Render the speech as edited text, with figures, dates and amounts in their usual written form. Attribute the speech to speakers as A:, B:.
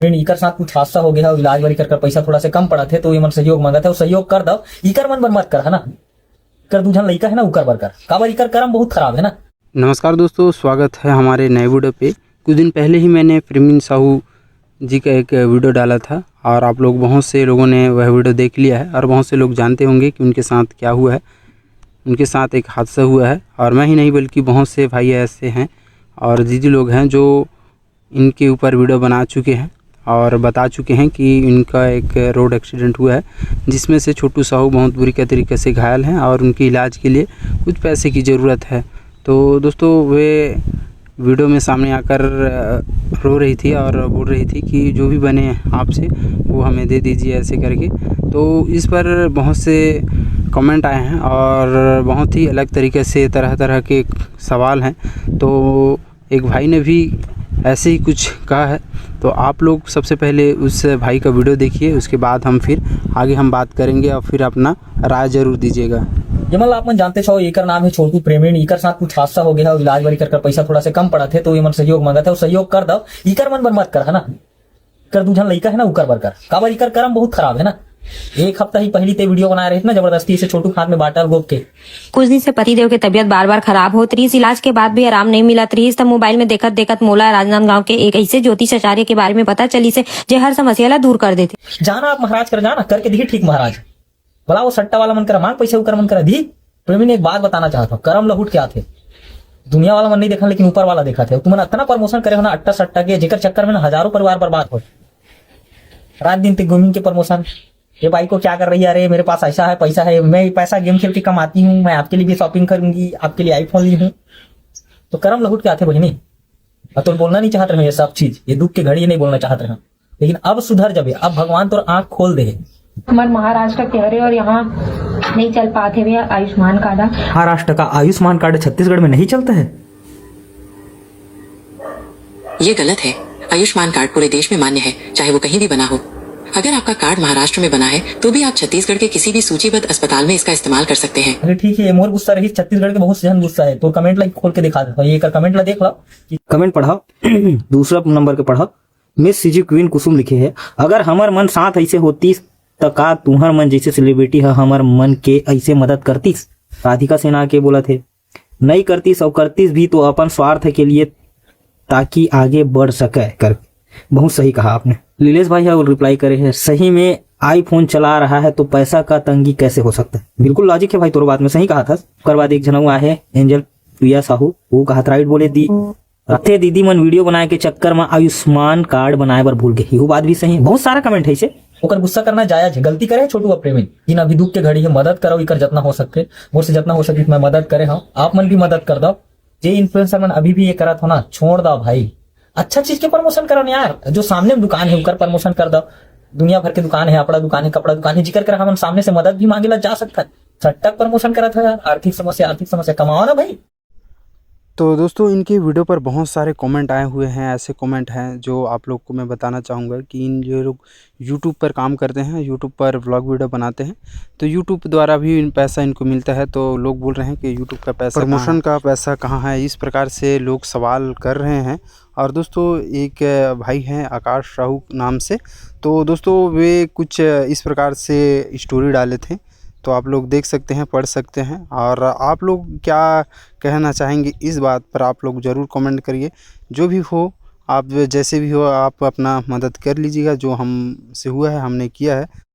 A: इकर साथ कुछ हादसा हो गया है, इलाज वाली कर पैसा थोड़ा से कम पड़ा थे तो ये मन सहयोग मांगा था, सहयोग कर दो। इकर मन बर मत कर है ना, कर दूजन लड़का है ना उकर बर कर काबर, इकर कर्म बहुत खराब है ना।
B: नमस्कार दोस्तों, स्वागत है हमारे नए वीडियो पे। कुछ दिन पहले ही मैंने प्रवीण साहू जी का एक वीडियो डाला था और आप लोग बहुत से लोगों ने वह वीडियो देख लिया है और बहुत से लोग जानते होंगे कि उनके साथ क्या हुआ है। उनके साथ एक हादसा हुआ है और मैं ही नहीं बल्कि बहुत से भाई ऐसे हैं और दीदी लोग हैं जो इनके ऊपर वीडियो बना चुके हैं और बता चुके हैं कि इनका एक रोड एक्सीडेंट हुआ है जिसमें से छोटू साहू बहुत बुरी के तरीके से घायल हैं और उनके इलाज के लिए कुछ पैसे की ज़रूरत है। तो दोस्तों वे वीडियो में सामने आकर रो रही थी और बोल रही थी कि जो भी बने आपसे वो हमें दे दीजिए ऐसे करके। तो इस पर बहुत से कमेंट आए हैं और बहुत ही अलग तरीके से तरह तरह के सवाल हैं। तो एक भाई ने भी ऐसे ही कुछ कहा है, तो आप लोग सबसे पहले उस भाई का वीडियो देखिए, उसके बाद हम फिर आगे हम बात करेंगे और फिर अपना राय जरूर दीजिएगा।
A: जमल आप मन जानते छो, एकर नाम है छोटू प्रेमीण। इकर साथ कुछ हादसा हो गया है, इलाज वाली कर पैसा थोड़ा से कम पड़ा थे तो ये मन सहयोग मांगा था, सहयोग कर दो। इकर मन बर मत कर है ना, कर दूजन लड़का है ना उकर बर कर काबर, इकर कर्म बहुत खराब है ना। एक हफ्ता ही पहली ते वीडियो बना रहे थे ना, जबरदस्ती से छोटू हाथ में बाटल गोप के।
C: कुछ दिन से पतिदेव की तबीयत बार बार खराब होती रही, इलाज के बाद भी आराम नहीं मिला रही। तब मोबाइल में देखत देखत मोला राजनांदगांव के एक ऐसे ज्योतिष आचार्य के बारे में पता चली से जो हर समस्या ला दूर कर देते।
A: जाना आप महाराज कर जाना करके दी ठीक महाराज, बोला वो सट्टा वाला मन करा मांग पैसे, उकर मन करा दी। प्रेमी ने एक बात बताना चाहता हूँ, कर्म लहुट क्या थे, दुनिया वाला मन नहीं देखा लेकिन ऊपर वाला देखा थे। तुमने इतना प्रमोशन करे हो ना अट्टा सट्टा के, जेकर चक्कर में ना हजारों परिवार बर्बाद हो। रात दिन तक गेमिंग के प्रमोशन, ये भाई को क्या कर रही है, अरे मेरे पास ऐसा है पैसा है, मैं पैसा गेम खेल के कमाती हूँ, मैं आपके लिए भी शॉपिंग करूंगी, आपके लिए आईफोन ली हूँ। तो कर्म लहुट क्या थे बहनी। अब तो बोलना नहीं चाहते रहे ये सब चीज, ये दुख के घड़ी नहीं बोलना चाहते रहे, लेकिन अब सुधर जबे, अब भगवान तो आंख खोल दे।
C: हमारे महाराष्ट्र के हरे और यहाँ नहीं चल पाते भैया आयुष्मान कार्ड।
A: महाराष्ट्र का आयुष्मान कार्ड छत्तीसगढ़ में नहीं चलता है,
D: ये गलत है। आयुष्मान कार्ड पूरे देश में मान्य है, चाहे वो कहीं भी बना हो। अगर आपका कार्ड महाराष्ट्र में बना है तो भी आप छत्तीसगढ़ के किसी भी सूचीबद्ध अस्पताल में इसका इस्तेमाल कर सकते हैं।
A: अरे ठीक है, मोर गुस्सा रही, छत्तीसगढ़ के बहुत जन गुस्सा है, तो कमेंट लाइक खोल के दिखा देता हूँ। ये कमेंट ला देख लो, कमेंट पढ़ा दूसरा नंबर के पढ़ा। मिस सीजी क्वीन कुसुम लिखे है, अगर हमार मन साथ ऐसे होती तो का तुम्हार मन जैसे सेलिब्रिटी है हमार मन के ऐसे मदद करतीस। राधिका सिन्हा के बोला थे, नहीं करतीस और करतीस भी तो अपन स्वार्थ के लिए ताकि आगे बढ़ सके कर। बहुत सही कहा आपने। लीलेश भाई है रिप्लाई करे है, सही में आईफोन चला रहा है तो पैसा का तंगी कैसे हो सकता है। बिल्कुल लॉजिक है भाई, तोर बात में सही कहा था। उसके बाद एक जनऊ है एंजल प्रिया साहू, वो कहा राइट बोले दी रथे दीदी मन वीडियो बनाए के चक्कर में आयुष्मान कार्ड बनाए बर भूल गए। वो बात भी सही है, बहुत सारा कमेंट है इसे। ओकर गुस्सा करना जायज है, गलती करे छोटू प्रेमी, इन अभी दुख के घड़ी है, मदद करो इकर जितना हो सकते, मोर से जितना हो सके मैं मदद करे हूँ। आप मन भी मदद कर दो, जे इन्फ्लुएंसर मन अभी भी ये करत हो ना, छोड़ दो भाई। अच्छा चीज के प्रमोशन करो ना यार, जो सामने में दुकान है उकर प्रमोशन कर दो। दुनिया भर के दुकान है, अपना दुकान है, कपड़ा दुकान है, जिक्र कर हम सामने से मदद भी मांगे ला जा सकता है। सट्टा प्रमोशन करा था यार, आर्थिक समस्या कमाओ ना भाई।
B: तो दोस्तों इनके वीडियो पर बहुत सारे कमेंट आए हुए हैं। ऐसे कमेंट हैं जो आप लोग को मैं बताना चाहूँगा कि इन जो लोग यूट्यूब पर काम करते हैं, यूट्यूब पर व्लॉग वीडियो बनाते हैं, तो यूट्यूब द्वारा भी पैसा इनको मिलता है। तो लोग बोल रहे हैं कि यूट्यूब का पैसा, प्रमोशन का पैसा कहाँ है, इस प्रकार से लोग सवाल कर रहे हैं। और दोस्तों एक भाई हैं आकाश राहू नाम से, तो दोस्तों वे कुछ इस प्रकार से स्टोरी डाले थे, तो आप लोग देख सकते हैं, पढ़ सकते हैं। और आप लोग क्या कहना चाहेंगे इस बात पर आप लोग ज़रूर कमेंट करिए। जो भी हो, आप जैसे भी हो, आप अपना मदद कर लीजिएगा, जो हमसे हुआ है हमने किया है।